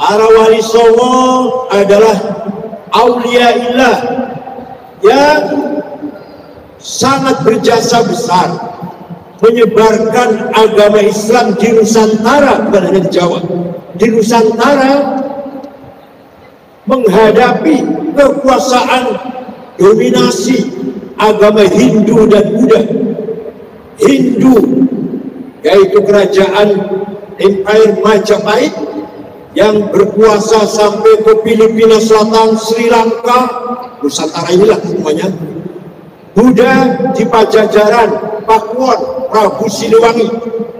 Para wali songo adalah auliaillah yang sangat berjasa besar menyebarkan agama Islam di Nusantara, bukan hanya di Jawa, di Nusantara, menghadapi kekuasaan dominasi agama Hindu dan Buddha. Hindu yaitu kerajaan Empire Majapahit yang berkuasa sampai ke Filipina Selatan, Sri Lanka, Nusantara inilah semuanya. Buddha di Pajajaran, Pakuan, Prabu Siliwangi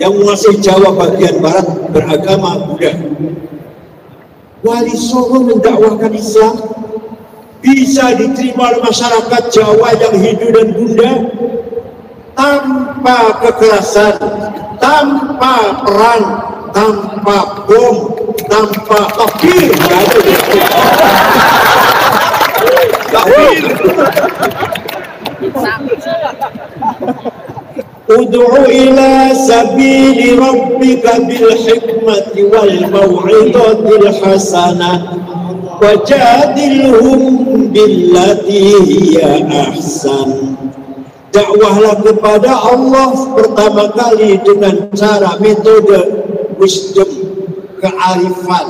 yang menguasai Jawa bagian barat beragama Buddha. Wali Songo mendakwahkan Islam bisa diterima oleh masyarakat Jawa yang Hindu dan Buddha tanpa kekerasan, tanpa perang, tanpa bom, tanpa takbir. Ud'u ila sabili rabbika bil hikmati wal mau'izatil hasanah wajadilhum billati hiya ahsan. Dakwahlah kepada Allah pertama kali dengan cara metode wisdom, kearifan,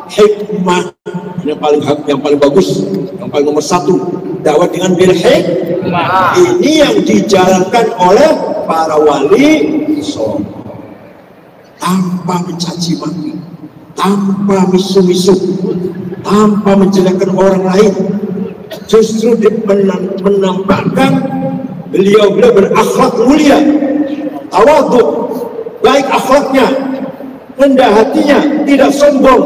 hikmah. Yang paling bagus, yang paling nomor satu, dakwah dengan bil hikmah. Ini yang dijalankan oleh para wali songo, tanpa mencaci maki, tanpa misu-misu, tanpa menjelekkan orang lain. Justru menampakkan beliau berakhlak mulia, tawadhu, baik akhlaknya, rendah hatinya, tidak sombong.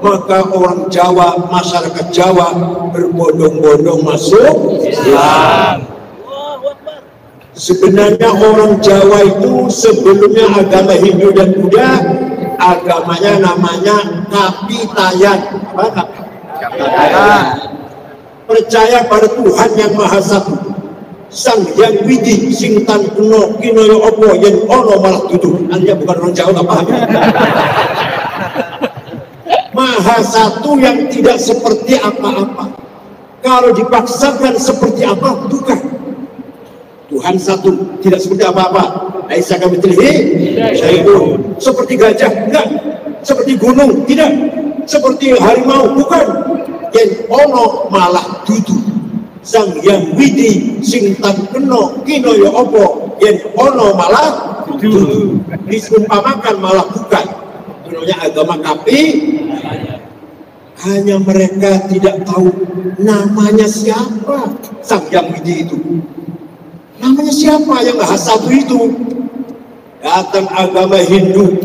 Maka orang Jawa, masyarakat Jawa berbondong-bondong masuk Islam. Sebenarnya orang Jawa itu sebelumnya agama Hindu dan Buddha, agamanya namanya Kapitayan. Apa? Kapitayan. Percaya pada Tuhan yang Maha Satu, Sang Hyang Widi sing tan kena kinoyo opo yen ono malah dudu. Artinya bukan orang Jawa, nggak paham. Maha Satu yang tidak seperti apa-apa. Kalau dipaksakan seperti apa, bukan. Tuhan satu, tidak seperti apa-apa. Laisa kamitslihi syai'un. Seperti gajah, enggak. Seperti gunung, tidak. Seperti harimau, bukan. Yen ono malah dudu. Sang Hyang Widi sing tan kena kinoyo opo yen ono malah dudu. Disumpamakan malah bukan. Namanya agama kapi. Hanya mereka tidak tahu namanya siapa Sang Hyang Widi itu. Namanya siapa yang Maha Satu itu? Datang agama Hindu,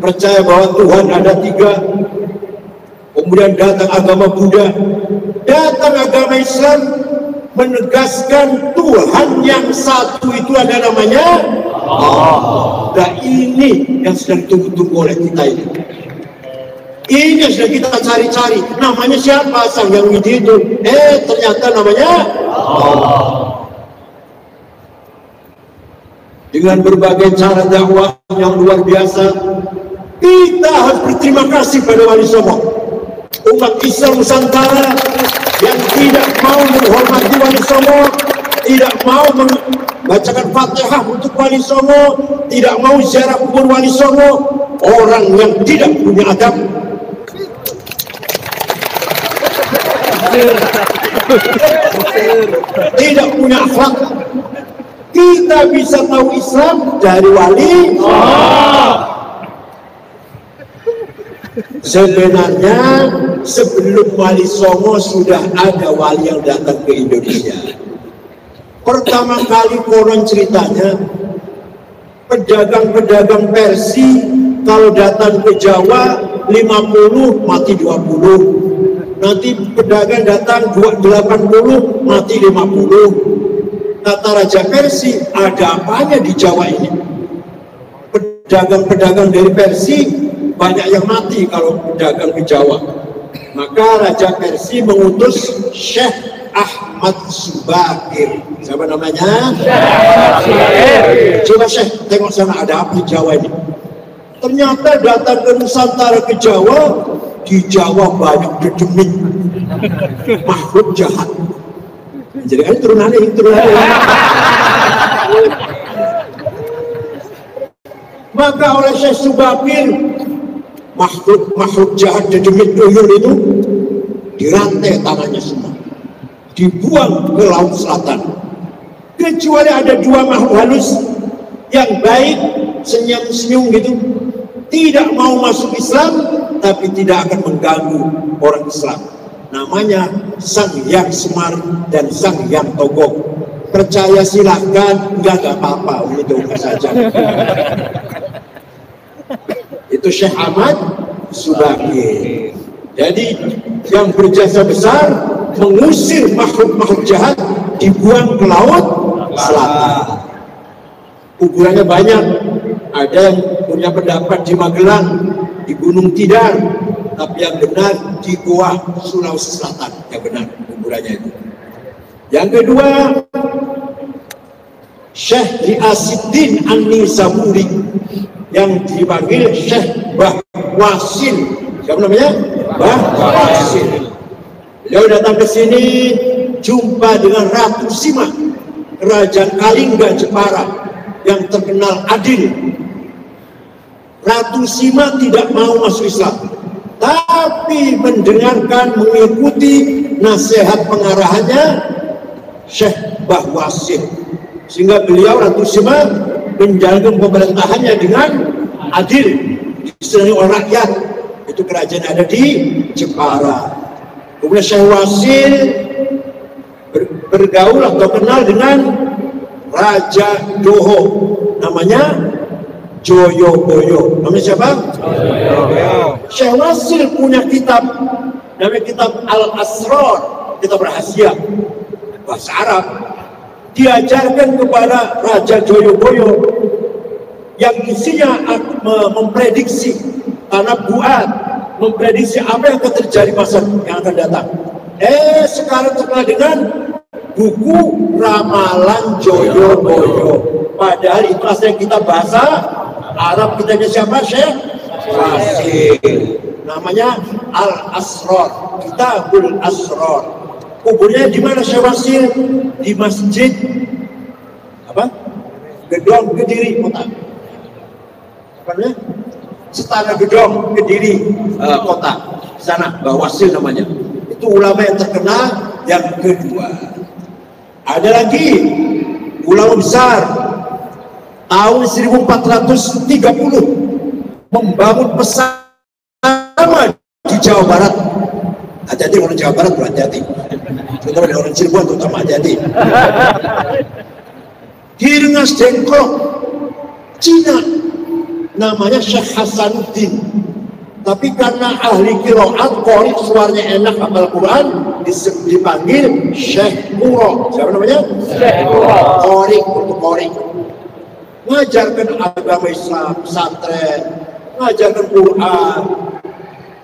percaya bahwa Tuhan ada 3. Kemudian datang agama Buddha, datang agama Islam, menegaskan Tuhan yang satu itu ada namanya Allah. Nah ini yang sedang ditunggu-tunggu oleh kita ini. Ini yang sedang kita cari-cari. Namanya siapa Sang Hyang Widi itu? Ternyata namanya Allah. Dengan berbagai cara dakwah yang luar biasa, kita harus berterima kasih pada wali songo. Umat Islam Nusantara yang tidak mau menghormati wali songo, tidak mau membacakan Fatihah untuk wali songo, tidak mau ziarah kubur wali songo, orang yang tidak punya adab. Tidak punya akhlak. Kita bisa tahu Islam dari wali. Sebenarnya sebelum wali songo sudah ada wali yang datang ke Indonesia. Pertama kali konon ceritanya, pedagang-pedagang Persia kalau datang ke Jawa 50 mati 20. Nanti pedagang datang 80 mati 50. Kata Raja Persia, ada apanya di Jawa ini? Pedagang-pedagang dari Persia banyak yang mati kalau pedagang ke Jawa. Maka Raja Persia mengutus Syekh Ahmad Subakir. Siapa namanya? Coba Syekh tengok sana ada apa di Jawa ini. Ternyata datang ke Nusantara, ke Jawa, di Jawa banyak dedemit, makhluk jahat. Jadi kan turunannya. Maka oleh Syekh Subakir, makhluk jahat dedemit tuyul itu dirantai tangannya semua, dibuang ke laut selatan. Kecuali ada dua makhluk halus yang baik, senyum-senyum gitu, tidak mau masuk Islam, tapi tidak akan mengganggu orang Islam. Namanya Sang Hyang Semar dan Sang Hyang Togong. Percaya silahkan, enggak apa-apa, itu saja. Itu Syekh Ahmad Subakir. Jadi yang berjasa besar mengusir makhluk-makhluk jahat, dibuang ke laut selatan. Kuburannya banyak. Ada yang punya pendapat di Magelang, di Gunung Tidar, tapi yang benar di Goa Sulawesi Selatan, yang benar kuburannya itu. Yang kedua, Syekh Riasiddin An-Nizamuri yang dipanggil Syekh Mbah Wasil. Siapa namanya? Mbah Wasil. Beliau datang ke sini jumpa dengan Ratu Sima, Kerajaan Kalingga Jepara yang terkenal adil. Ratu Sima tidak mau masuk Islam, tapi mendengarkan, mengikuti nasihat pengarahannya Syekh Mbah Wasil, sehingga beliau Ratu Sima menjalankan pemerintahannya dengan adil, disenangi oleh rakyat. Itu kerajaan ada di Jepara. Kemudian Syekh Wasil bergaul atau kenal dengan Raja Doho, namanya Joyoboyo. Namanya siapa? Joyoboyo. Syekh Wasil punya kitab, namanya kitab Al-Asrar, kitab rahasia bahasa Arab. Diajarkan kepada Raja Joyoboyo yang isinya memprediksi tanah buat, memprediksi apa yang akan terjadi masa yang akan datang. Sekarang terkenal dengan buku Ramalan Joyoboyo. Padahal itu asli kita bahasa Arab. Kitabnya siapa? Syekh Wasil. Namanya Al-Asrar, Kitabul Asrar. Kuburnya di mana Syekh Wasil? Di Masjid apa? Gedong Kediri Kota. Apa namanya? Istana Gedong Kediri Kota. Sana Mbah Wasil namanya. Itu ulama yang terkenal. Yang kedua, ada lagi ulama besar tahun 1430 membangun pesantren di Jawa Barat. Hati-hati orang Jawa Barat, hati-hati. Terutama orang Cirebon, terutama hati-hati. Di Rengas Dengklok, Cina, namanya Syekh Hasanuddin. Tapi karena ahli qiraat, qori, suaranya enak, hafal Quran, dipanggil Syekh Kuro. Siapa namanya? Syekh Kuro. Qori, untuk qori. Ngajarkan agama Islam, pesantren, ngajarkan Quran.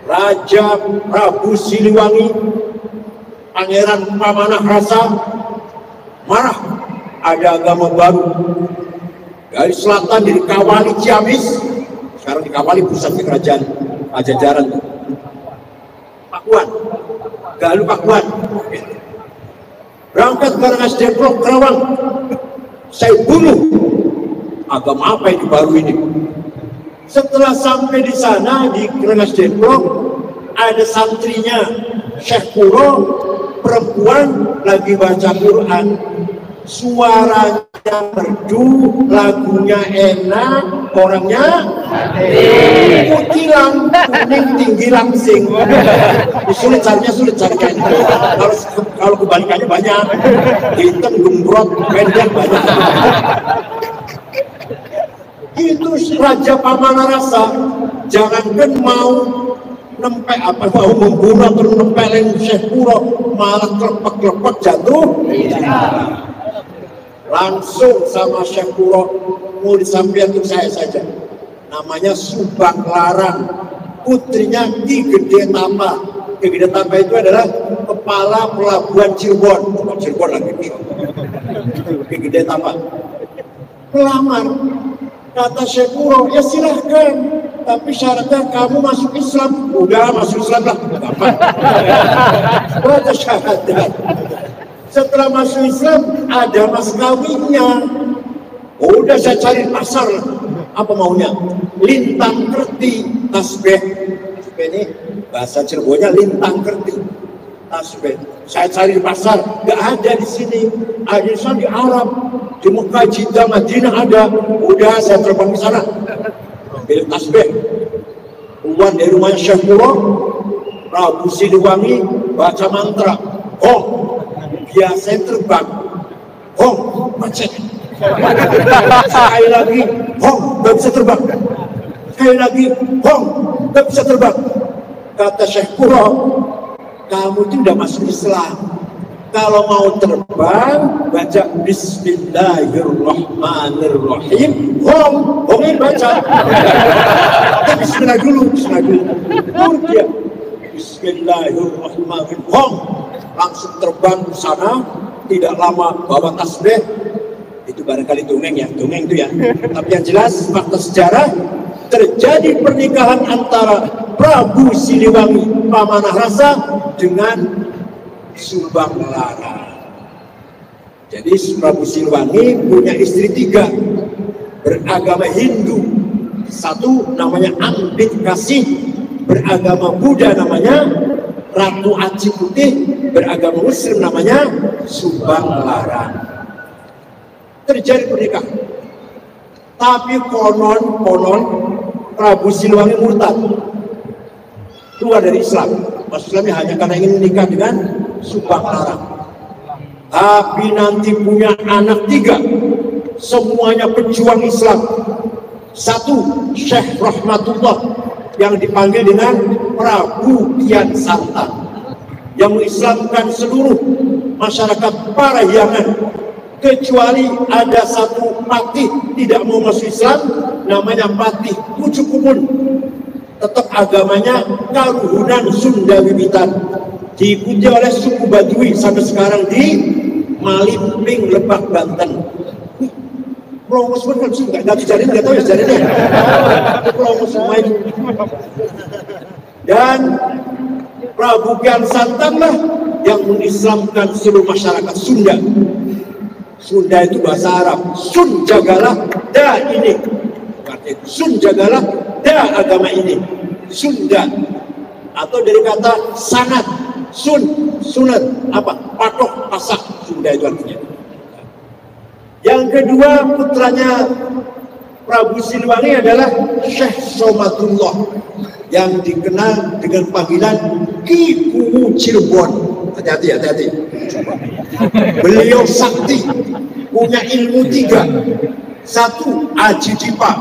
Raja Prabu Siliwangi, Pangeran Pamanah Rasa marah, ada agama baru dari selatan, dari Kawali Ciamis, sekarang dikawali pusatnya kerajaan Pajajaran, Pakuan, Galuh Pakuan. Berangkat ke Rengas Dengklok, Kerawang, saya bunuh agama apa yang baru ini. Setelah sampai di sana di Rengas Dengklok, ada santrinya Syekh Kuro, perempuan lagi baca Quran, suaranya merdu, lagunya enak, orangnya putilang, kuning, tinggi, langsing. Sulit carinya. Kalau kebalikannya banyak, hitam, gembrot, pendek banyak. Itu Raja Pamanah Rasa, jangankan mau nempel mau membunuh atau nempelin Syekh Kuro, malah klepek-klepek jatuh. Langsung sama Syekh Kuro, mau disampaikan untuk saya saja. Namanya Subang Larang, putrinya Ki Gede Tapa. Ki Gede Tapa itu adalah kepala pelabuhan Cirebon. Cirebon lagi. Ki Gede Tapa. Pelamar. Kata Syekh Kuro, ya silahkan. tapi syaratnya kamu masuk Islam. Udah masuk Islam lah, gampang. Baca syahadat. Setelah masuk Islam ada mas kawinnya. Udah saya cari pasar, apa maunya? Lintang kerti, tasbih. Tasbih ini bahasa Cirebonnya lintang kerti, tasbih. Saya cari di pasar, nggak ada di sini. Ada di Arab, di Mekah, Jeddah, Madinah ada. Udah saya terbang ke sana, ambil tasbih. Keluar dari rumahnya Syekh Puro, Prabu Siliwangi baca mantra, Hong, biasa terbang, Hong, macet. Sekali lagi, Hong, nggak bisa terbang. Sekali lagi, Hong, nggak bisa terbang. Kata Syekh Puro, kamu itu udah masuk Islam. Kalau mau terbang, baca Bismillahirrahmanirrahim. Hong, Hongnya baca. Bismillah dulu, Bismillah dulu. Dia Bismillahirrahmanirrahim. Hong, langsung terbang ke sana. Tidak lama bawa tasbih. Itu barangkali dongeng ya, dongeng itu ya. Tapi yang jelas fakta sejarah, terjadi pernikahan antara Prabu Siliwangi Pamanah Rasa dengan Subang Larang. Jadi Prabu Siliwangi punya istri 3, beragama Hindu. 1 namanya Ambit Kasih, beragama Buddha namanya Ratu Aci Putih, beragama Muslim namanya Subang Larang. Terjadi pernikahan. Tapi konon Prabu Siliwangi murtad, keluar dari Islam. Maksudnya hanya karena ingin menikah dengan Subang Larang. Tapi nanti punya anak 3, semuanya pejuang Islam. 1 Syekh Rahmatullah yang dipanggil dengan Prabu Kian Santa, yang mengislamkan seluruh masyarakat Parahyangan, kecuali ada 1 patih tidak mau masuk Islam, namanya Patih Pucukumun. Tetap agamanya Karuhunan Sunda Wiwitan, diikuti oleh suku Baduy sampai sekarang di Malimping, Lebak, Banten. Pelongos pun kan nggak dijarin, nggak tahu ya jarinnya. Pelongos semua itu. Dan Prabu Kian Santang lah yang mengislamkan seluruh masyarakat Sunda. Sunda itu bahasa Arab. Sun jagalah da ini. Sun jagalah da agama ini. Sunda. Atau dari kata sanat. Sun, sunat. Apa? Patok, pasak. Sunda itu artinya. Yang kedua putranya Prabu Siliwangi adalah Syekh Somatullah, yang dikenal dengan panggilan Ki Kuwu Cirebon. Hati-hati. Beliau sakti, punya ilmu 3. 1 Aji Dipa,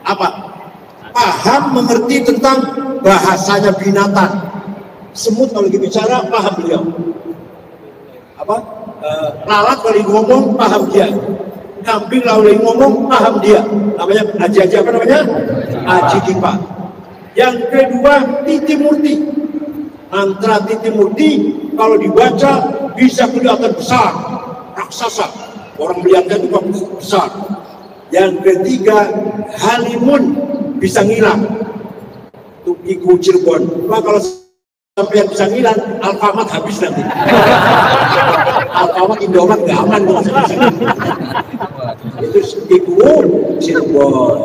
apa? Paham mengerti tentang bahasanya binatang. Semut kalau lagi bicara paham beliau. Apa? Lalat kalau ngomong paham dia. Kambing kalau lagi ngomong paham dia. Namanya Aji apa namanya? Aji Dipa. Yang kedua Titi Murti. Mantra Titi Murti kalau dibaca bisa kelihatan besar, raksasa. Orang melihatnya juga besar. Yang ketiga Halimun, bisa ngilang. Itu Ki Kuwu Cirebon. Nah, kalau sampai bisa ngilang, Alfamart habis nanti. Alfamart Indomaret nggak aman tuh. Itu Ki Kuwu Cirebon.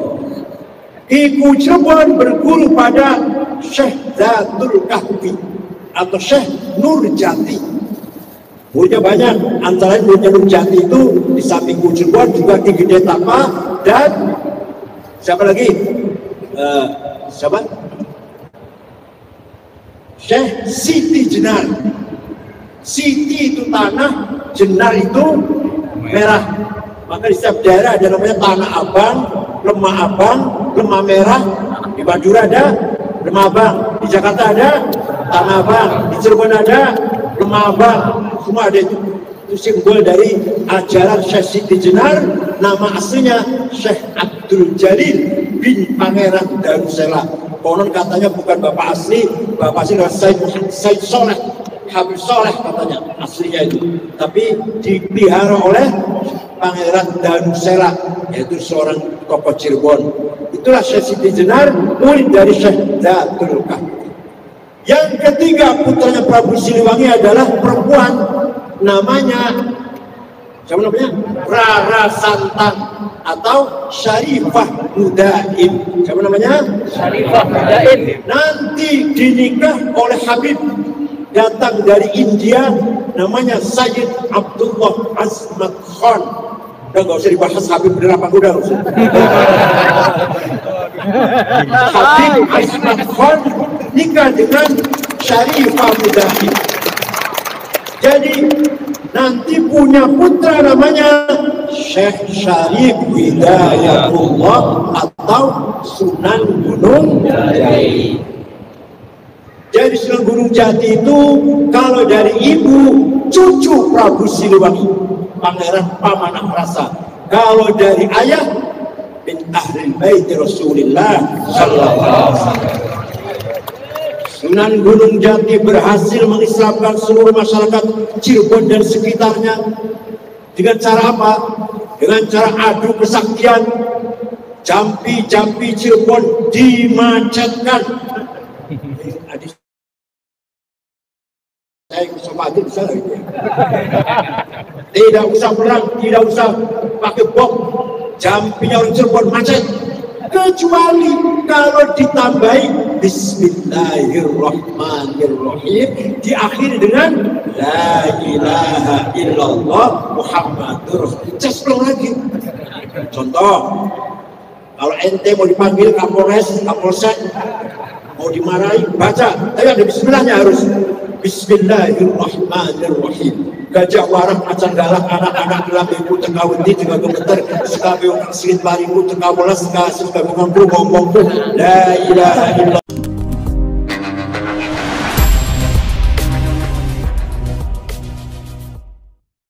Ki Kuwu Cirebon berguru pada Syekh Zatul Kahfi atau Syekh Nurjati. Muridnya banyak, antara muridnya Nurjati itu di samping Kuwu Cirebon juga Ki Gede Tapa dan siapa lagi? Siapa? Syekh Siti Jenar. Siti itu tanah, Jenar itu merah. Maka di setiap daerah ada namanya Tanah Abang, Lemah Abang, Lemah Merah. Di Madura ada Lemah Abang, di Jakarta ada Tanah Abang, di Cirebon ada Lemah Abang. Semua ada itu. Itu simbol dari ajaran Syekh Siti Jenar. Nama aslinya Syekh Abdul Jalil bin Pangeran Darussalam. Konon katanya bukan bapak asli, bapak asli adalah Said Soleh, Habib Soleh katanya aslinya itu. Tapi dipelihara oleh Pangeran Darussalam, yaitu seorang tokoh Cirebon. Itu Itulah Syekh Siti Jenar, murid dari Syekh Datul Kahfi. Yang ketiga putranya Prabu Siliwangi adalah perempuan, namanya siapa namanya? Rara Santang atau Syarifah Mudain. Siapa namanya? Syarifah Mudain. Nanti dinikah oleh Habib datang dari India, namanya Sayyid Abdullah Azmat Khan. Udah gak usah dibahas Habib bener apa udah. Habib Azmat Khan nikah dengan Syarifah Mudain. Jadi nanti punya putra namanya Syekh Syarif Hidayatullah atau Sunan Gunung Jati. Jadi Sunan Gunung Jati itu kalau dari ibu cucu Prabu Siliwangi, Pangeran Pamanah Rasa. Kalau dari ayah min ahli bait Rasulullah sallallahu alaihi wasallam. Sunan Gunung Jati berhasil mengislamkan seluruh masyarakat Cirebon dan sekitarnya. Dengan cara apa? Dengan cara adu kesaktian. Jampi-jampi Cirebon dimacetkan. Adik saya bisa mati bisa lagi. Tidak usah perang, tidak usah pakai bom. Jampinya orang Cirebon macet. Kecuali kalau ditambahi Bismillahirrahmanirrahim diakhiri dengan La ilaha illallah Muhammadur Rasulullah. Cas lagi. Contoh, kalau ente mau dipanggil Kapolres, Kapolsek, mau dimarahi, baca. Tapi ada Bismillahnya harus. Bismillahirrahmanirrahim. Gajah warak macan galak anak-anak gelap ibu tekawenti juga gemeter sekabe orang silin barimu tekawolas kasih kagungan ngomong la ilaha illallah